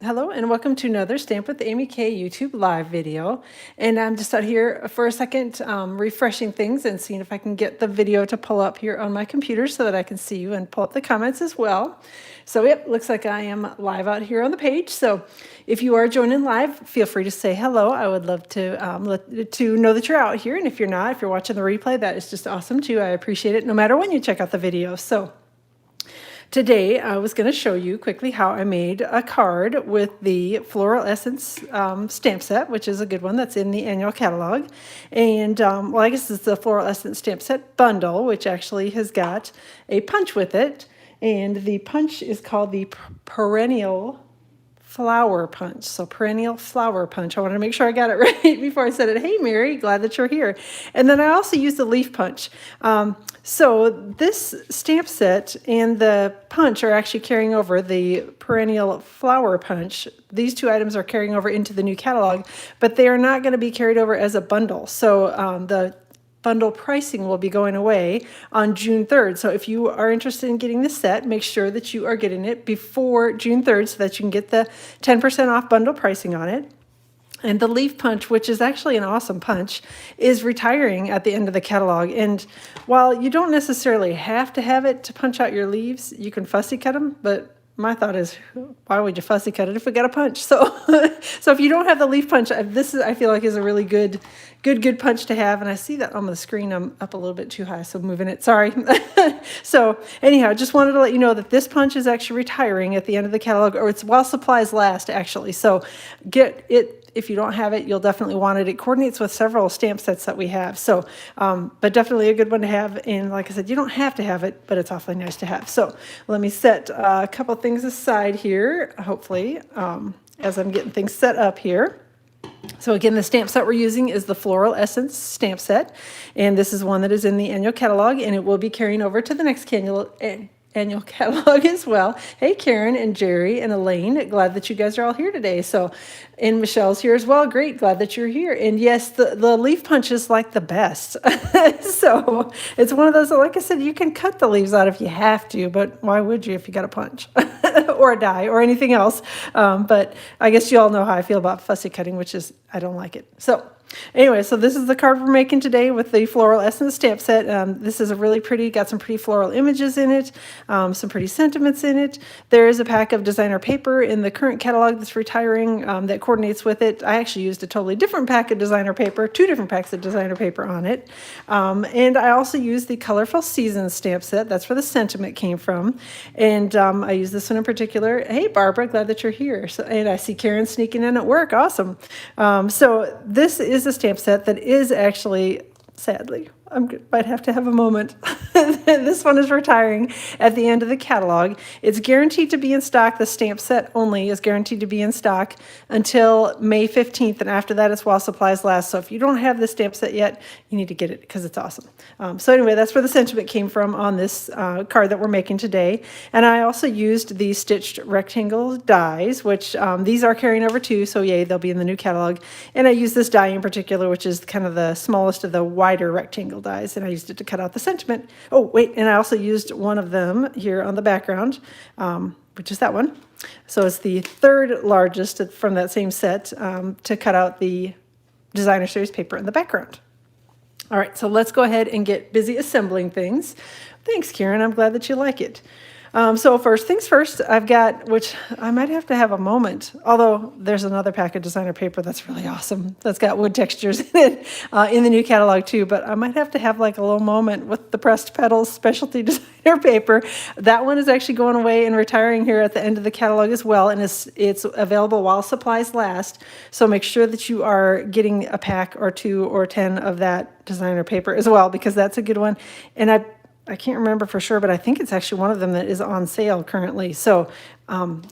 Hello and welcome to another Stamp with Amy K YouTube live video. And I'm just out here for a second refreshing things and seeing if I can get the video to pull up here on my computer so that I can see you and pull up the comments as well. So yep, looks like I am live out here on the page. So if you are joining live, feel free to say hello. I would love to know that you're out here. And if you're not, if you're watching the replay, that is just awesome too. I appreciate it no matter when you check out the video. So today, I was going to show you quickly how I made a card with the Floral Essence stamp set, which is a good one that's in the annual catalog. And, well, I guess it's the Floral Essence stamp set bundle, which actually has got a punch with it. And the punch is called the Perennial Flower Punch. So Perennial Flower Punch. I wanted to make sure I got it right before I said it. Hey, Mary, glad that you're here. And then I also used the leaf punch. So this stamp set and the punch are actually carrying over the Perennial Flower Punch. These two items are carrying over into the new catalog, but they are not going to be carried over as a bundle. So the bundle pricing will be going away on June 3rd. So if you are interested in getting this set, make sure that you are getting it before June 3rd so that you can get the 10% off bundle pricing on it. And the leaf punch, which is actually an awesome punch, is retiring at the end of the catalog. And while you don't necessarily have to have it to punch out your leaves, you can fussy cut them, but my thought is, why would you fussy cut it if we got a punch? So, so if you don't have the leaf punch, this is, I feel like, is a really good punch to have. And I see that on the screen, I'm up a little bit too high, so moving it, sorry. So anyhow, just wanted to let you know that this punch is actually retiring at the end of the catalog, or it's while supplies last, actually. So get it. If you don't have it, you'll definitely want it. It coordinates with several stamp sets that we have. So, but definitely a good one to have. And like I said, you don't have to have it, but it's awfully nice to have. So let me set a couple things aside here, hopefully, as I'm getting things set up here. So again, the stamp set we're using is the Floral Essence stamp set. And this is one that is in the annual catalog, and it will be carrying over to the next annual catalog as well. Hey, Karen and Jerry and Elaine, glad that you guys are all here today. So, and Michelle's here as well. Great, glad that you're here. And yes, the leaf punch is like the best. So it's one of those, like I said, you can cut the leaves out if you have to, but why would you if you got a punch or a die or anything else? But I guess you all know how I feel about fussy cutting, which is, I don't like it. So anyway, so this is the card we're making today with the Floral Essence stamp set. This is a really pretty, got some pretty floral images in it, some pretty sentiments in it. There is a pack of designer paper in the current catalog that's retiring that coordinates with it. I actually used a totally different pack of designer paper, 2 different packs of designer paper on it. And I also used the Colorful Seasons stamp set. That's where the sentiment came from. And I use this one in particular. Hey, Barbara, glad that you're here. So, and I see Karen sneaking in at work. Awesome. So this is a stamp set that is actually, sadly, might have to have a moment. This one is retiring at the end of the catalog. It's guaranteed to be in stock. The stamp set only is guaranteed to be in stock until May 15th, and after that it's while supplies last. So if you don't have the stamp set yet, you need to get it because it's awesome. So anyway, that's where the sentiment came from on this card that we're making today. And I also used the stitched rectangle dies, which these are carrying over too, so yay, they'll be in the new catalog. And I used this die in particular, which is kind of the smallest of the wider rectangle dies, and I used it to cut out the sentiment. Oh, wait, and I also used one of them here on the background, which is that one. So it's the 3rd largest from that same set to cut out the designer series paper in the background. All right, so let's go ahead and get busy assembling things. Thanks, Karen. I'm glad that you like it. So first things first, I've got, which I might have to have a moment, although there's another pack of designer paper that's really awesome. That's got wood textures in it in the new catalog too, but I might have to have like a little moment with the Pressed Petals specialty designer paper. That one is actually going away and retiring here at the end of the catalog as well, and it's available while supplies last. So make sure that you are getting a pack or 2 or 10 of that designer paper as well, because that's a good one. And I can't remember for sure, but I think it's actually one of them that is on sale currently. So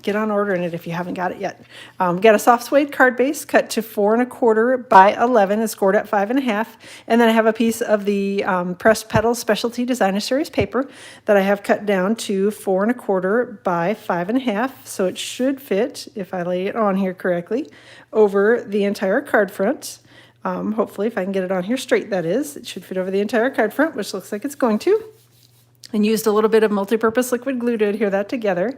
get on ordering it if you haven't got it yet. Got a soft suede card base cut to 4 1/4 by 11 and scored at 5 1/2. And then I have a piece of the Pressed Petals Specialty Designer Series paper that I have cut down to 4 1/4 by 5 1/2. So it should fit, if I lay it on here correctly, over the entire card front. Hopefully, if I can get it on here straight, that is. It should fit over the entire card front, which looks like it's going to. and used a little bit of multi-purpose liquid glue to adhere that together.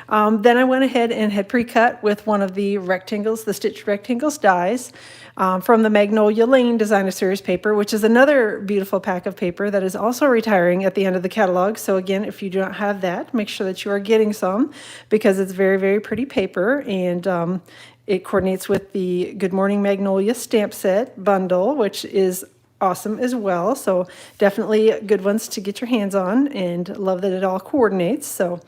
Then I went ahead and had pre-cut with one of the rectangles, the stitched rectangles dies from the Magnolia Lane Designer Series paper, which is another beautiful pack of paper that is also retiring at the end of the catalog. So again, if you do not have that, make sure that you are getting some because it's very, very pretty paper, and it coordinates with the Good Morning Magnolia stamp set bundle, which is awesome as well. So definitely good ones to get your hands on, and love that it all coordinates. So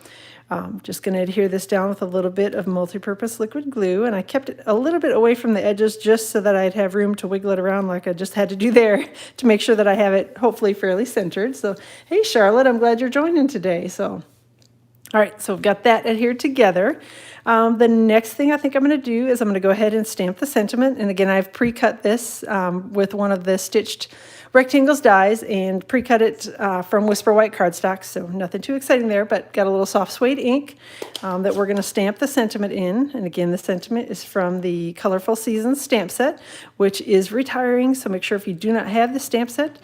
just going to adhere this down with a little bit of multi-purpose liquid glue, and I kept it a little bit away from the edges just so that I'd have room to wiggle it around like I just had to do there to make sure that I have it hopefully fairly centered. So hey Charlotte, I'm glad you're joining today. So all right, so I've got that adhered together. The next thing I think I'm going to do is I'm going to go ahead and stamp the sentiment. And again, I've pre-cut this with one of the stitched rectangles dies and pre-cut it from Whisper White cardstock. So nothing too exciting there, but got a little soft suede ink that we're going to stamp the sentiment in. And again, the sentiment is from the Colorful Seasons stamp set, which is retiring. So make sure if you do not have the stamp set,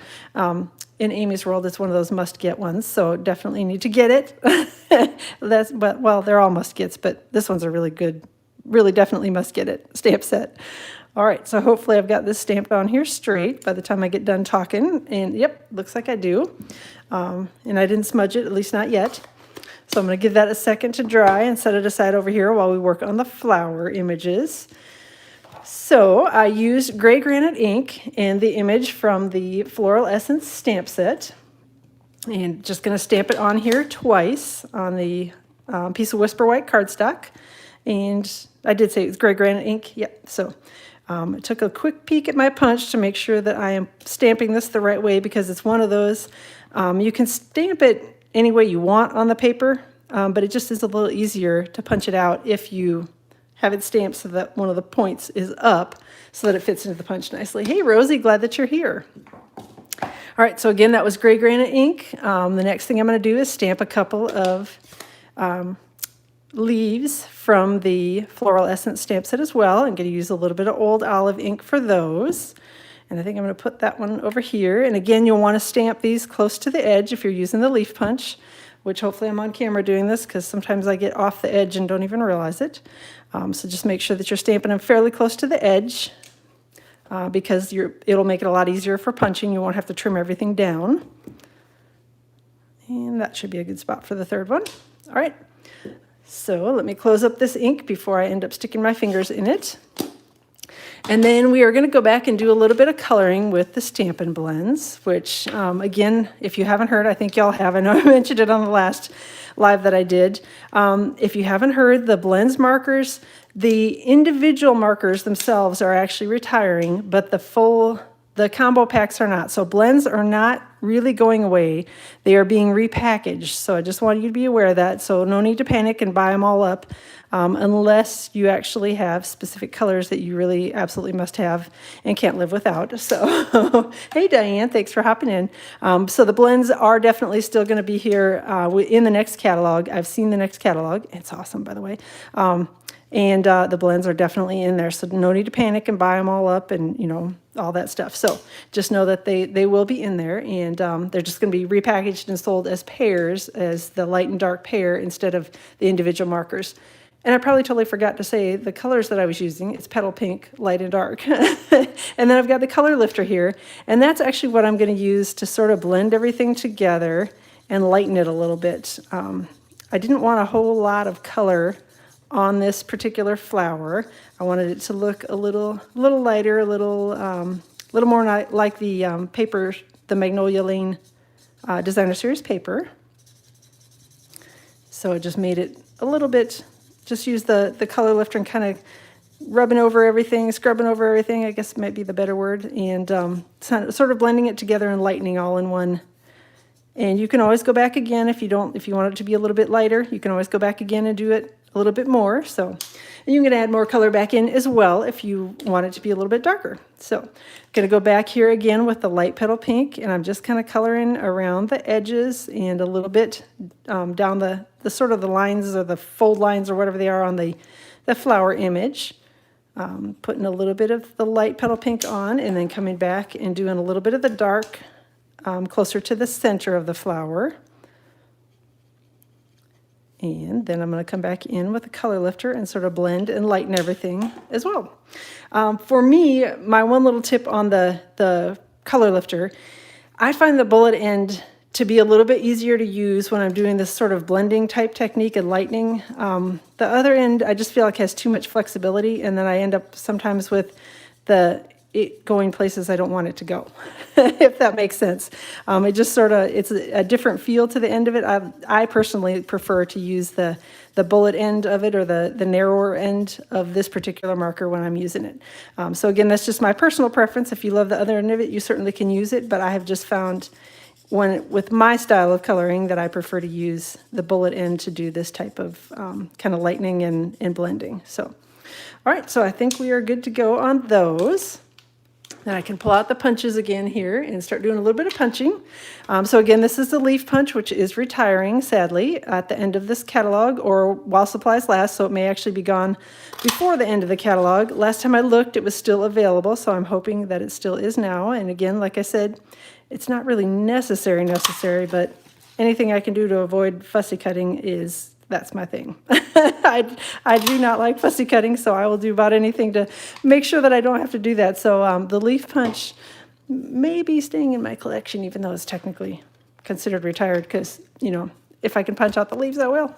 in Amy's world, it's one of those must-get ones, so definitely need to get it. Well, they're all must-gets, but this one's a really good, really definitely must-get-it stamp set. All right, so hopefully I've got this stamped on here straight by the time I get done talking, and yep, looks like I do. And I didn't smudge it, at least not yet. So I'm going to give that a second to dry and set it aside over here while we work on the flower images. So I used gray granite ink and the image from the Floral Essence stamp set, and just going to stamp it on here twice on the piece of Whisper White cardstock. And I did say it was gray granite ink. Yep. So I took a quick peek at my punch to make sure that I am stamping this the right way, because it's one of those, you can stamp it any way you want on the paper, but it just is a little easier to punch it out if you have it stamped so that one of the points is up so that it fits into the punch nicely. Hey, Rosie, glad that you're here. All right, so again, that was gray granite ink. The next thing I'm going to do is stamp a couple of leaves from the Floral Essence stamp set as well. I'm going to use a little bit of old olive ink for those. And I think I'm going to put that one over here. And again, you'll want to stamp these close to the edge if you're using the leaf punch, which hopefully I'm on camera doing this because sometimes I get off the edge and don't even realize it. So just make sure that you're stamping them fairly close to the edge because it'll make it a lot easier for punching. You won't have to trim everything down. And that should be a good spot for the third one. All right, so let me close up this ink before I end up sticking my fingers in it. And then we are going to go back and do a little bit of coloring with the Stampin' blends, which, again, if you haven't heard, I think y'all have. I know I mentioned it on the last live that I did. If you haven't heard, the blends markers, the individual markers themselves are actually retiring, but the combo packs are not. So blends are not really going away. They are being repackaged. So I just want you to be aware of that. So no need to panic and buy them all up unless you actually have specific colors that you really absolutely must have and can't live without. So hey, Diane, thanks for hopping in. So the blends are definitely still going to be here in the next catalog. I've seen the next catalog. It's awesome, by the way. And the blends are definitely in there, so no need to panic and buy them all up and, you know, all that stuff. So just know that they will be in there, and they're just going to be repackaged and sold as pairs, as the light and dark pair instead of the individual markers. And I probably totally forgot to say the colors that I was using. It's petal pink, light and dark. And then I've got the color lifter here, and that's actually what I'm going to use to sort of blend everything together and lighten it a little bit. I didn't want a whole lot of color on this particular flower. I wanted it to look a little lighter, a little more like the paper, the Magnolia Lane Designer Series paper. So I just made it a little bit, just use the color lifter and kind of rubbing over everything, scrubbing over everything, I guess might be the better word, and sort of blending it together and lightening all in one. And you can always go back again if you want it to be a little bit lighter. You can always go back again and do it a little bit more. So, and you can add more color back in as well if you want it to be a little bit darker. So I'm going to go back here again with the light petal pink, and I'm just kind of coloring around the edges and a little bit down the sort of the lines or the fold lines or whatever they are on the flower image. Putting a little bit of the light petal pink on, and then coming back and doing a little bit of the dark closer to the center of the flower. And then I'm going to come back in with a color lifter and sort of blend and lighten everything as well. For me, my one little tip on the color lifter, I find the bullet end to be a little bit easier to use when I'm doing this sort of blending type technique and lightening. The other end, I just feel like has too much flexibility, and then I end up sometimes with it going places I don't want it to go, if that makes sense. It just sort of, it's a different feel to the end of it. I personally prefer to use the bullet end of it, or the narrower end of this particular marker when I'm using it. So again, that's just my personal preference. If you love the other end of it, you certainly can use it, but I have just found with my style of coloring that I prefer to use the bullet end to do this type of kind of lightening and blending. So, all right, so I think we are good to go on those. Then I can pull out the punches again here and start doing a little bit of punching. So again, this is the leaf punch, which is retiring, sadly, at the end of this catalog, or while supplies last, so it may actually be gone before the end of the catalog. Last time I looked, it was still available, so I'm hoping that it still is now. And again, like I said, it's not really necessary, but anything I can do to avoid fussy cutting that's my thing. I do not like fussy cutting, so I will do about anything to make sure that I don't have to do that. So the leaf punch may be staying in my collection, even though it's technically considered retired, because, you know, if I can punch out the leaves, I will.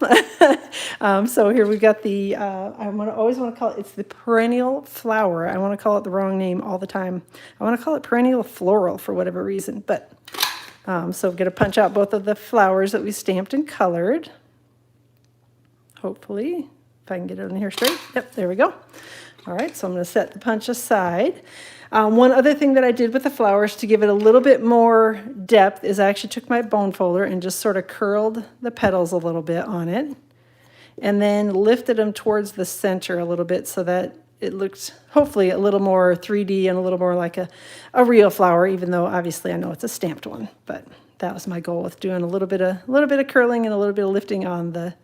So here we've got the, always want to call it, it's the Perennial Flower. I want to call it the wrong name all the time. I want to call it Perennial Floral for whatever reason. But so I'm going to punch out both of the flowers that we stamped and colored. Hopefully, if I can get it in here straight. Yep, there we go. All right, so I'm going to set the punch aside. One other thing that I did with the flowers to give it a little bit more depth is I actually took my bone folder and just sort of curled the petals a little bit on it, and then lifted them towards the center a little bit so that it looked hopefully a little more 3D and a little more like a real flower, even though obviously I know it's a stamped one. But that was my goal with doing a little bit of curling and a little bit of lifting on the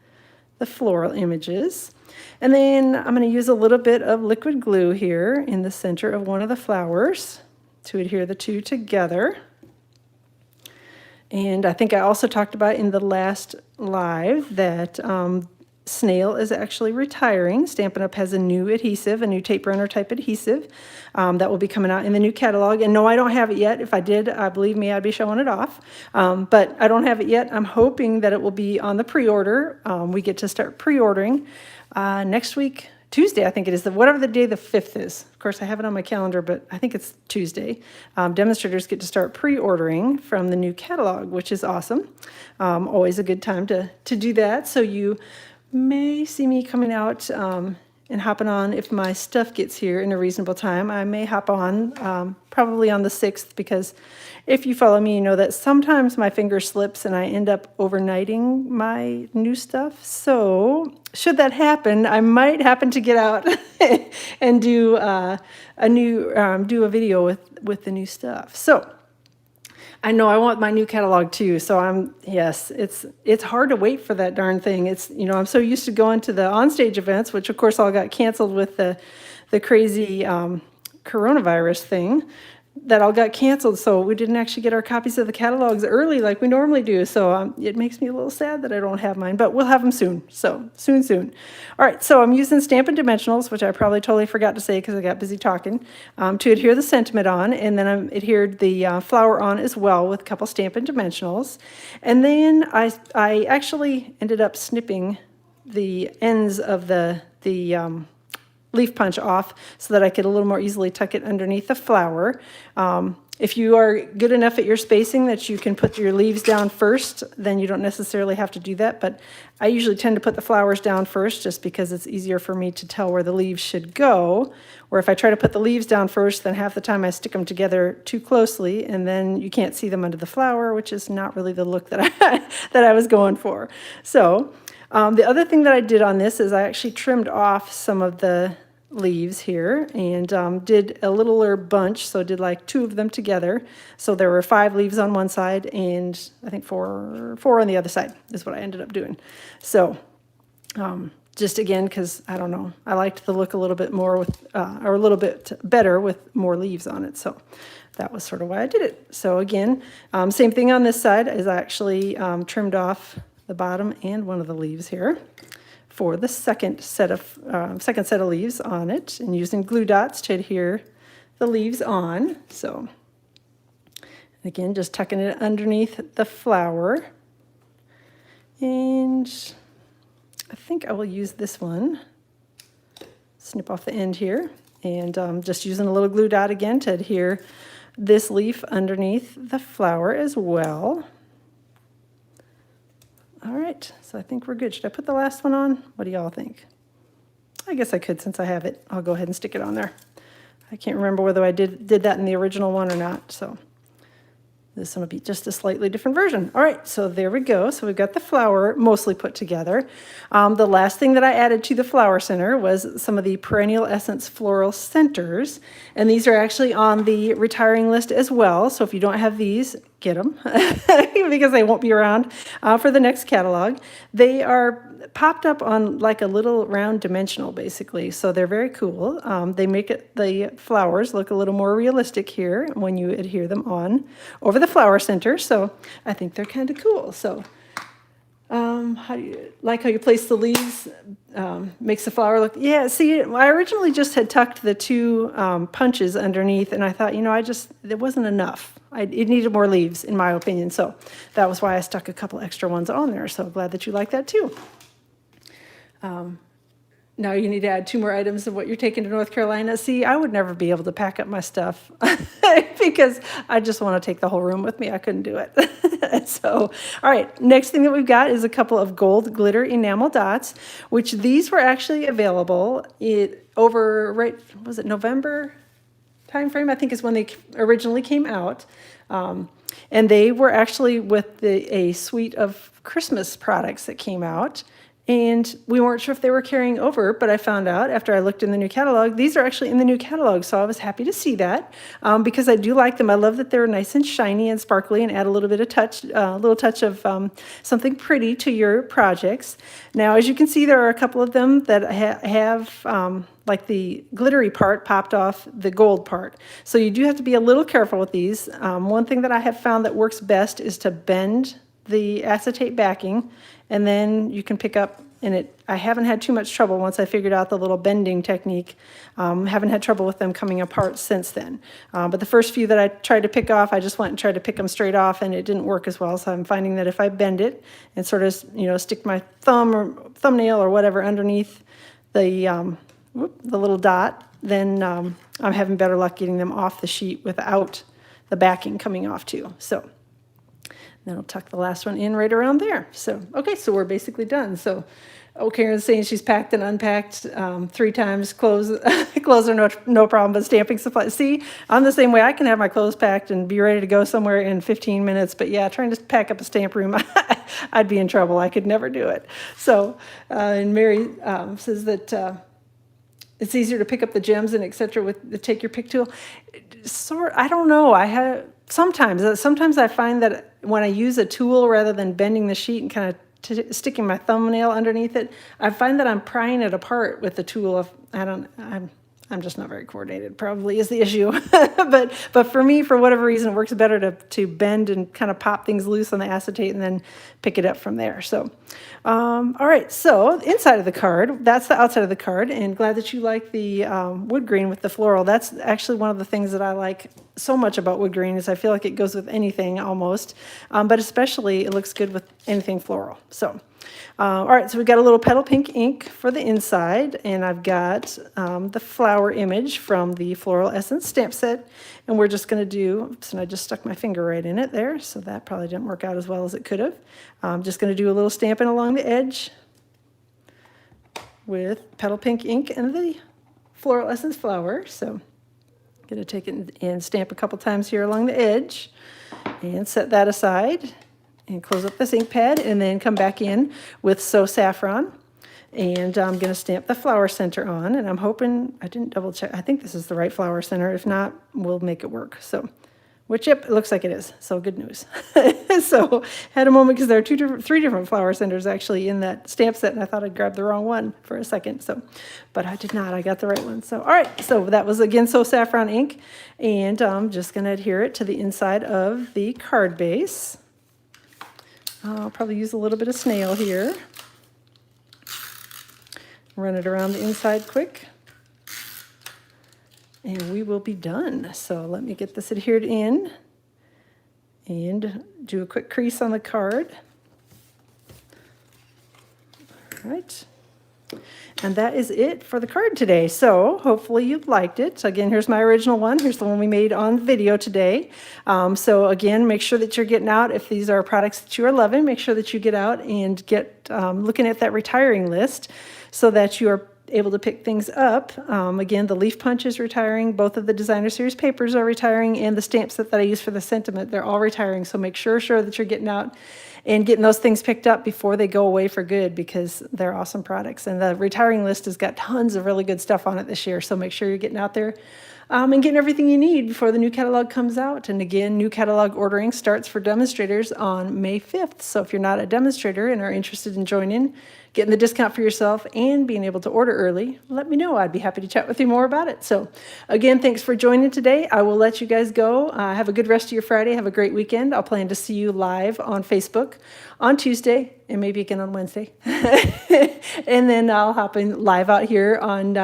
floral images. And then I'm going to use a little bit of liquid glue here in the center of one of the flowers to adhere the two together. And I think I also talked about in the last live that Snail is actually retiring. Stampin' Up! Has a new adhesive, a new tape runner type adhesive that will be coming out in the new catalog. And no, I don't have it yet. If I did, believe me, I'd be showing it off. But I don't have it yet. I'm hoping that it will be on the pre-order. We get to start pre-ordering next week, Tuesday, I think it is, whatever the day the 5th is. Of course, I have it on my calendar, but I think it's Tuesday. Demonstrators get to start pre-ordering from the new catalog, which is awesome. Always a good time to do that. So you may see me coming out and hopping on if my stuff gets here in a reasonable time. I may hop on probably on the 6th, because if you follow me, you know that sometimes my finger slips and I end up overnighting my new stuff. So should that happen, I might happen to get out and do a video with the new stuff. So I know I want my new catalog too, so yes, it's hard to wait for that darn thing. It's, you know, I'm so used to going to the onstage events, which of course all got canceled with the crazy coronavirus thing. That all got canceled, so we didn't actually get our copies of the catalogs early like we normally do. So it makes me a little sad that I don't have mine, but we'll have them soon. So soon. All right, so I'm using Stampin' Dimensionals, which I probably totally forgot to say because I got busy talking, to adhere the sentiment on, and then I'm adhered the flower on as well with a couple Stampin' Dimensionals. And then I actually ended up snipping the ends of the leaf punch off so that I could a little more easily tuck it underneath the flower. If you are good enough at your spacing that you can put your leaves down first, then you don't necessarily have to do that, but I usually tend to put the flowers down first just because it's easier for me to tell where the leaves should go. Or if I try to put the leaves down first, then half the time I stick them together too closely and then you can't see them under the flower, which is not really the look that I was going for. So the other thing that I did on this is I actually trimmed off some of the leaves here and did a littler bunch, so did like 2 of them together. So there were 5 leaves on one side and I think four on the other side is what I ended up doing. So just again, because I don't know, I liked the look a little bit more with, or a little bit better with more leaves on it. So that was sort of why I did it. So again, same thing on this side, is I actually trimmed off the bottom and one of the leaves here for the second set of leaves on it, and using glue dots to adhere the leaves on. So again, just tucking it underneath the flower. And I think I will use this one. Snip off the end here, and just using a little glue dot again to adhere this leaf underneath the flower as well. All right, so I think we're good. Should I put the last one on? What do y'all think? I guess I could since I have it. I'll go ahead and stick it on there. I can't remember whether I did that in the original one or not, so this one will be just a slightly different version. All right, so there we go. So we've got the flower mostly put together. The last thing that I added to the flower center was some of the Perennial Essence Floral Centers, and these are actually on the retiring list as well. So if you don't have these, get them because they won't be around for the next catalog. They are popped up on like a little round dimensional, basically, so they're very cool. They make the flowers look a little more realistic here when you adhere them on over the flower center, so I think they're kind of cool. So how do you like how you place the leaves? Makes the flower look, yeah, see, I originally just had tucked the two punches underneath, and I thought, you know, it wasn't enough. It needed more leaves, in my opinion, so that was why I stuck a couple extra ones on there. So glad that you like that too. Now you need to add 2 more items of what you're taking to North Carolina. See, I would never be able to pack up my stuff because I just want to take the whole room with me. I couldn't do it. So, all right, next thing that we've got is a couple of gold glitter enamel dots, which these were actually available over, was it November timeframe? I think is when they originally came out. And they were actually with a suite of Christmas products that came out. And we weren't sure if they were carrying over, but I found out after I looked in the new catalog, these are actually in the new catalog. So I was happy to see that because I do like them. I love that they're nice and shiny and sparkly and add a little bit of little touch of something pretty to your projects. Now, as you can see, there are a couple of them that have like the glittery part popped off the gold part. So you do have to be a little careful with these. One thing that I have found that works best is to bend the acetate backing, and then you can pick up, and I haven't had too much trouble once I figured out the little bending technique. Haven't had trouble with them coming apart since then. But the first few that I tried to pick off, I just went and tried to pick them straight off, and it didn't work as well. So I'm finding that if I bend it and sort of, stick my thumb or thumbnail or whatever underneath the little dot, then I'm having better luck getting them off the sheet without the backing coming off too. So then I'll tuck the last one in right around there. So, okay, so we're basically done. So, Karen's saying she's packed and unpacked 3 times. Clothes are no problem, but stamping supplies. See, I'm the same way. I can have my clothes packed and be ready to go somewhere in 15 minutes. But yeah, trying to pack up a stamp room, I'd be in trouble. I could never do it. So, and Mary says that it's easier to pick up the gems and et cetera with the take your pick tool. I don't know. Sometimes I find that when I use a tool rather than bending the sheet and kind of sticking my thumbnail underneath it, I find that I'm prying it apart with the tool. I'm just not very coordinated, probably is the issue. but for me, for whatever reason, it works better to bend and kind of pop things loose on the acetate and then pick it up from there. So, all right, so inside of the card, that's the outside of the card, and glad that you like the wood grain with the floral. That's actually one of the things that I like so much about wood grain is I feel like it goes with anything almost, but especially it looks good with anything floral. So. All right, so we've got a little petal pink ink for the inside, and I've got the flower image from the Floral Essence stamp set, and we're just going to do, oops, and I just stuck my finger right in it there, so that probably didn't work out as well as it could have. I'm just going to do a little stamping along the edge with petal pink ink and the Floral Essence flower. So I'm going to take it and stamp a couple times here along the edge and set that aside. And close up this ink pad and then come back in with So Saffron. And I'm going to stamp the flower center on. And I'm hoping, I didn't double check, I think this is the right flower center. If not, we'll make it work. So, yep, it looks like it is. So good news. So had a moment because there are 3 different flower centers actually in that stamp set. And I thought I'd grabbed the wrong one for a second. So, but I did not. I got the right one. So, all right. So that was again So Saffron ink. And I'm just going to adhere it to the inside of the card base. I'll probably use a little bit of snail here. Run it around the inside quick. And we will be done. So let me get this adhered in and do a quick crease on the card. All right. And that is it for the card today. So hopefully you liked it. So again, here's my original one. Here's the one we made on video today. So again, make sure that you're getting out. If these are products that you are loving, make sure that you get out and get looking at that retiring list so that you are able to pick things up. Again, the leaf punch is retiring. Both of the designer series papers are retiring, and the stamp set that I use for the sentiment, they're all retiring. So make sure that you're getting out and getting those things picked up before they go away for good, because they're awesome products. And the retiring list has got tons of really good stuff on it this year. So make sure you're getting out there and getting everything you need before the new catalog comes out. And again, new catalog ordering starts for demonstrators on May 5th. So if you're not a demonstrator and are interested in joining, getting the discount for yourself and being able to order early, let me know. I'd be happy to chat with you more about it. So again, thanks for joining today. I will let you guys go. Have a good rest of your Friday. Have a great weekend. I'll plan to see you live on Facebook on Tuesday and maybe again on Wednesday. And then I'll hop in live out here on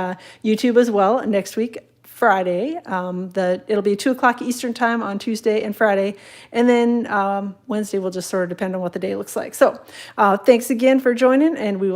YouTube as well next week, Friday. It'll be 2 o'clock Eastern time on Tuesday and Friday. And then Wednesday will just sort of depend on what the day looks like. So thanks again for joining, and we will